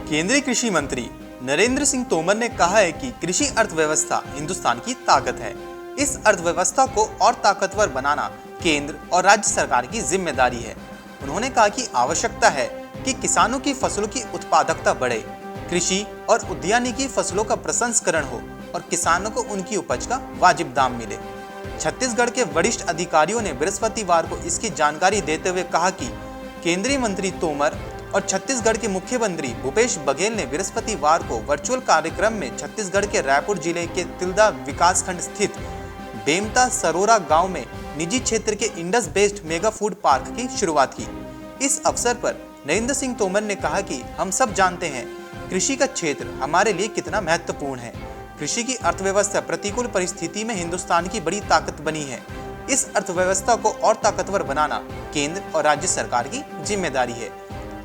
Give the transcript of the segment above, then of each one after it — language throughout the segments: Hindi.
केंद्रीय कृषि मंत्री नरेंद्र सिंह तोमर ने कहा है कि कृषि अर्थव्यवस्था हिंदुस्तान की ताकत है। इस अर्थव्यवस्था को और ताकतवर बनाना केंद्र और राज्य सरकार की जिम्मेदारी है। उन्होंने कहा कि आवश्यकता है कि किसानों की फसलों की उत्पादकता बढ़े, कृषि और उद्यानिकी फसलों का प्रसंस्करण हो और किसानों को उनकी उपज का वाजिब दाम मिले। छत्तीसगढ़ के वरिष्ठ अधिकारियों ने बृहस्पतिवार को इसकी जानकारी देते हुए कहा कि केंद्रीय मंत्री तोमर और छत्तीसगढ़ के मुख्यमंत्री भूपेश बघेल ने बृहस्पतिवार को वर्चुअल कार्यक्रम में छत्तीसगढ़ के रायपुर जिले के तिल्दा विकासखंड स्थित बेमता सरोरा गांव में निजी क्षेत्र के Indus based mega food park की शुरुआत की। इस अवसर पर नरेंद्र सिंह तोमर ने कहा कि हम सब जानते हैं कृषि का क्षेत्र हमारे लिए कितना महत्वपूर्ण है। कृषि की अर्थव्यवस्था प्रतिकूल परिस्थिति में हिंदुस्तान की बड़ी ताकत बनी है। इस अर्थव्यवस्था को और ताकतवर बनाना केंद्र और राज्य सरकार की जिम्मेदारी है।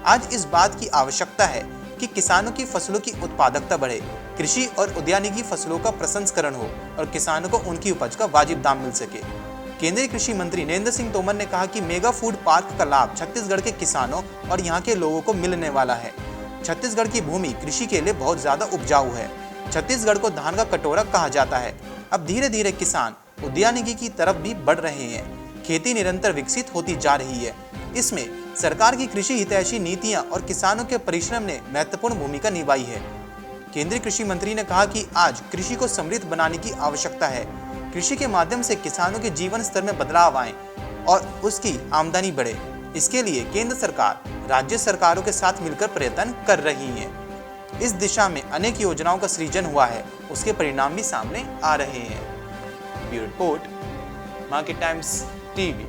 आज इस बात की आवश्यकता है कि किसानों की फसलों की उत्पादकता बढ़े, कृषि और उद्यानिकी फसलों का प्रसंस्करण हो और किसानों को उनकी उपज का वाजिब दाम मिल सके। केंद्रीय कृषि मंत्री नरेंद्र सिंह तोमर ने कहा कि मेगा फूड पार्क का लाभ छत्तीसगढ़ के किसानों और यहाँ के लोगों को मिलने वाला है। छत्तीसगढ़ की भूमि कृषि के लिए बहुत ज्यादा उपजाऊ है। छत्तीसगढ़ को धान का कटोरा कहा जाता है। अब धीरे धीरे किसान उद्यानिकी की तरफ भी बढ़ रहे हैं। खेती निरंतर विकसित होती जा रही है। इसमें सरकार की कृषि हितैषी नीतियां और किसानों के परिश्रम ने महत्वपूर्ण भूमिका निभाई है। केंद्रीय कृषि मंत्री ने कहा कि आज कृषि को समृद्ध बनाने की आवश्यकता है। कृषि के माध्यम से किसानों के जीवन स्तर में बदलाव आए और उसकी आमदनी बढ़े। इसके लिए केंद्र सरकार राज्य सरकारों के साथ मिलकर प्रयत्न कर रही है। इस दिशा में अनेक योजनाओं का सृजन हुआ है, उसके परिणाम भी सामने आ रहे हैं। Bureau report, market times TV.